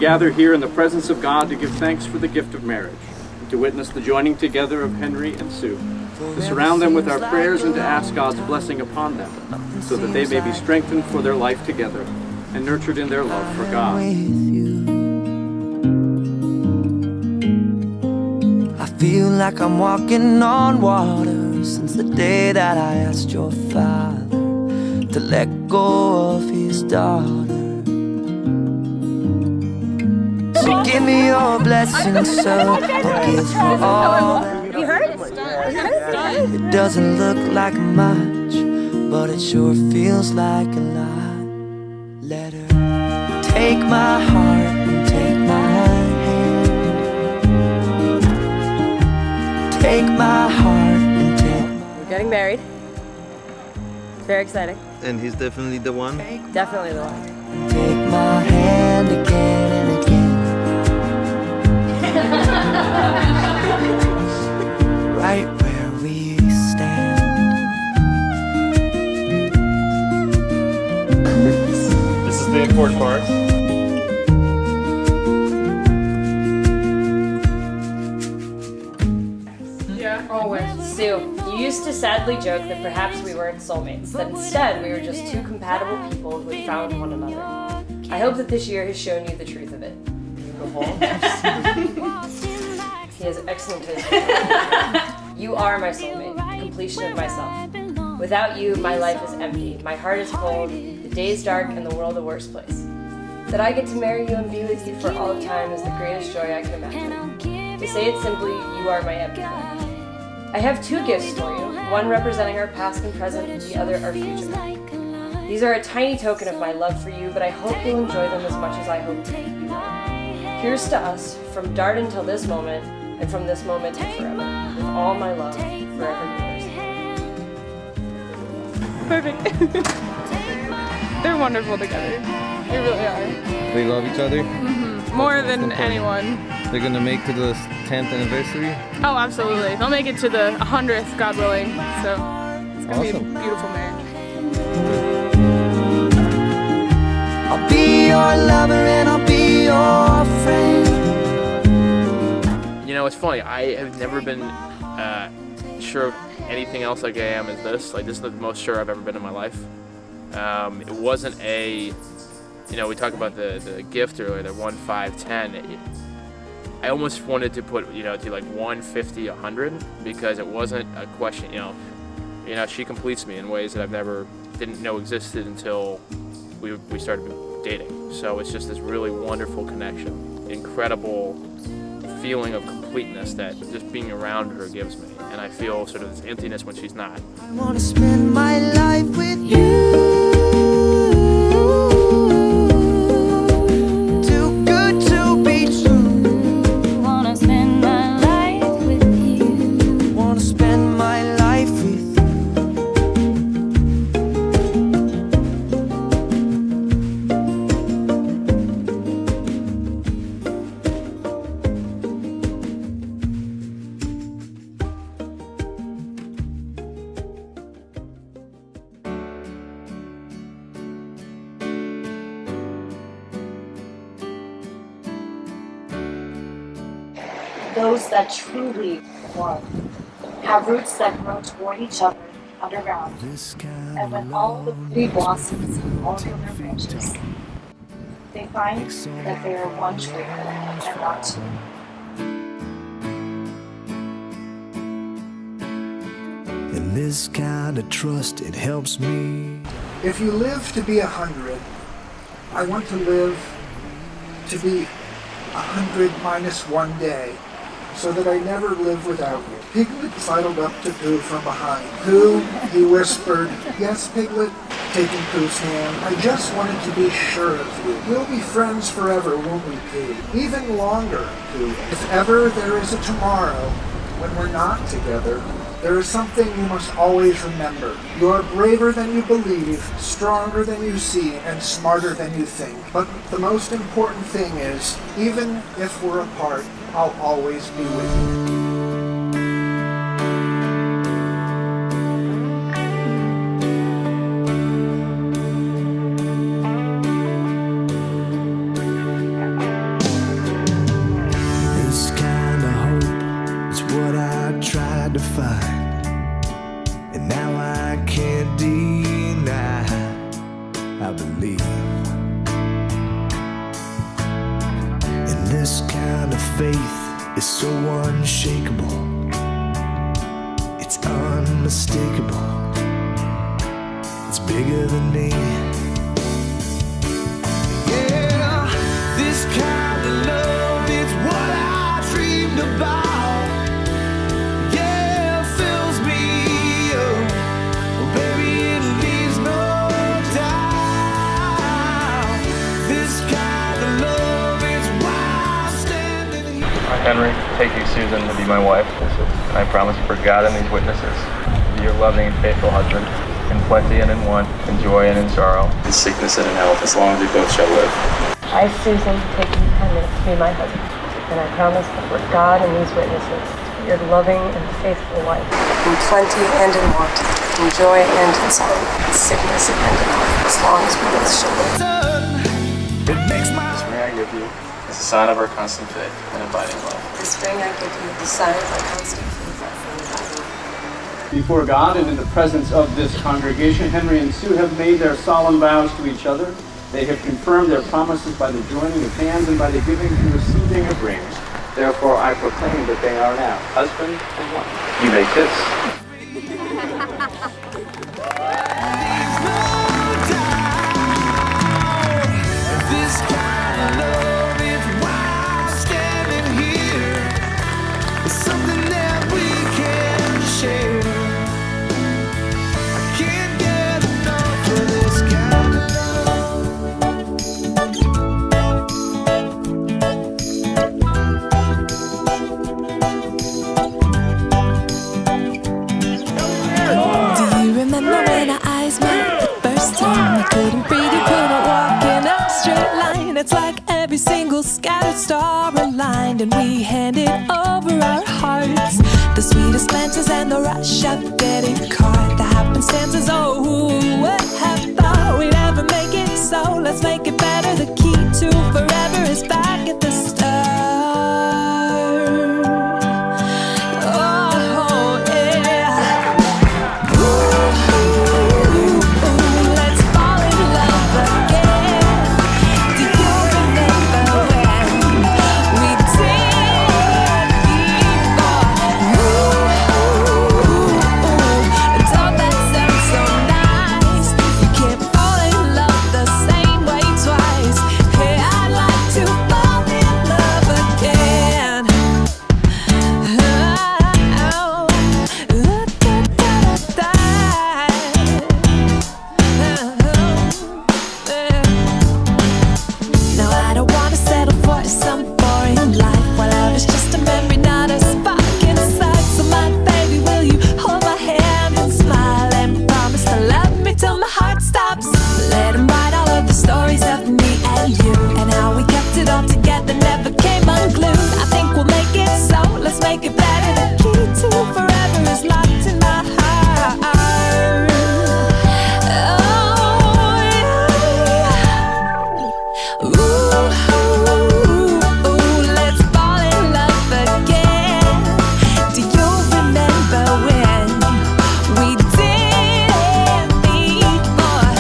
gather here in the presence of God to give thanks for the gift of marriage, and to witness the joining together of Henry and Sue, to surround them with our prayers and to ask God's blessing upon them, so that they may be strengthened for their life together and nurtured in their love for God. I feel like I'm walking on water since the day that I asked your father to let go of his daughter. So give me your blessing, sir. I'll give you all. Have you heard? It doesn't look like much, but it sure feels like a lot. Let her take my heart and take my hand. Take my heart and take my... We're getting married. It's very exciting. And he's definitely the one? Definitely the one. Take my hand again and again. Right where we stand. This is the important part. Yeah, always. Sue, you used to sadly joke that perhaps we weren't soulmates, that instead we were just two compatible people who had found one another. I hope that this year has shown you the truth of it. He has excellent taste. You are my soulmate, the completion of myself. Without you, my life is empty, my heart is cold, the day is dark, and the world a worse place. That I get to marry you and be with you for all of time is the greatest joy I can imagine. To say it simply, you are my everything. I have two gifts for you, one representing our past and present, and the other our future. These are a tiny token of my love for you, but I hope you'll enjoy them as much as I hope that you will. Here's to us, from Darden till this moment, and from this moment to forever, with all my love, forever yours. Perfect. They're wonderful together. They really are. They love each other? More than anyone. They're gonna make to the 10th anniversary? Oh, absolutely. They'll make it to the 100th, God willing. So it's gonna be a Awesome. beautiful marriage. I'll be your lover and I'll be your friend. You know, it's funny. I have never been sure of anything else like I am as this. Like, this is the most sure I've ever been in my life. It wasn't a, you know, we talk about the gift earlier, the 1, 5, 10. I almost wanted to put, you know, do like 1, 50, 100, because it wasn't a question, you know, she completes me in ways that didn't know existed until we started dating. So it's just this really wonderful connection, incredible feeling of completeness that just being around her gives me. And I feel sort of this emptiness when she's not. I wanna spend my life with you. Too good to be true. Wanna spend my life with you. Wanna spend my life with you. Those that truly one have roots that grow toward each other underground, and when all the pretty blossoms fall from their branches, they find that they are one tree and not two. And this kind of trust, it helps me. If you live to be 100, I want to live to be 100 minus 1 day, so that I never live without you. Piglet sidled up to Pooh from behind. Pooh, he whispered. Yes, Piglet, taking Pooh's hand. I just wanted to be sure of you. We'll be friends forever, won't we, Pooh? Even longer, Pooh. If ever there is a tomorrow when we're not together, there is something you must always remember. You are braver than you believe, stronger than you see, and smarter than you think. But the most important thing is, even if we're apart, I'll always be with you. is so unshakable. It's unmistakable. It's bigger than me. Yeah, this kind of love is what I dreamed about. Yeah, it fills me up. Oh, baby, it leaves no doubt. This kind of love is why I'm standing here. Henry, take you, Susan, to be my wife. And I promise for God and these witnesses to be your loving and faithful husband, in plenty and in want, in joy and in sorrow, in sickness and in health, as long as we both shall live. I, Susan, take you, Henry, to be my husband, and I promise before God and these witnesses to be your loving and faithful wife, in plenty and in want, in joy and in sorrow, in sickness and in health, as long as we both shall live. It makes my This ring I give you is a sign of our constant faith and abiding love. This ring I give you, the sign of our constant faith and abiding love. Before God and in the presence of this congregation, Henry and Sue have made their solemn vows to each other. They have confirmed their promises by the joining of hands and by the giving and receiving of rings. Therefore, I proclaim that they are now husband and wife. You may kiss. This kind of love is why I'm standing here. It's something that we can share. I can't get enough of this kind of Do you remember when our eyes met the first time? I couldn't breathe, you couldn't walk in a straight line. It's like every single scattered star aligned, and we handed over our hearts. The sweetest glances and the rush of getting caught. The happenstances, oh, who would have thought we'd ever make it so? Let's make it better. The key to forever is back at the start. Oh, yeah. Let's fall in love again. Do you remember when we did before? Don't that sound so nice? You can't fall in love the same way twice. Hey, I'd like to fall in love again. Now I don't wanna settle for some boring life. Well, love is just a memory, not a spark inside. So my baby, will you hold my hand and smile and promise to love me till my heart stops? Let him write all of the stories of me and you, and how we kept it all together, never came unglued. I think we'll make it so, let's make it better. The key to forever is locked in my heart. Oh, yeah. Ooh, let's fall in love again. Do you remember when we did before?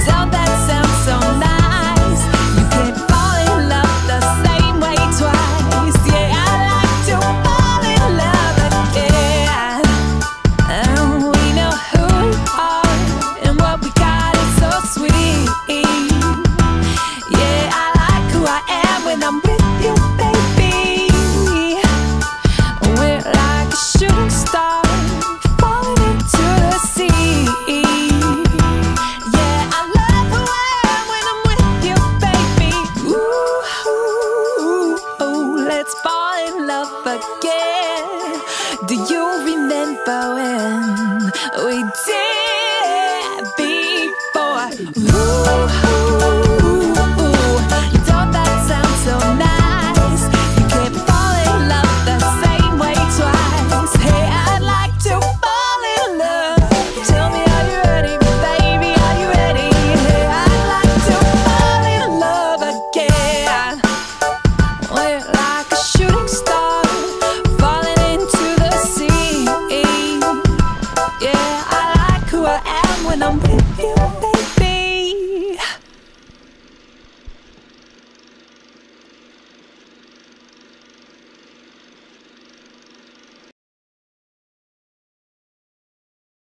Don't that sound so nice? You can't fall in love the same way twice. Yeah, I like to fall in love again. And we know who we are and what we got is so sweet. Yeah, I like who I am when I'm with you, baby. We're like a shooting star falling into the sea. Yeah, I love who I am when I'm with you, baby. Ooh, let's fall in love again. Do you remember when we did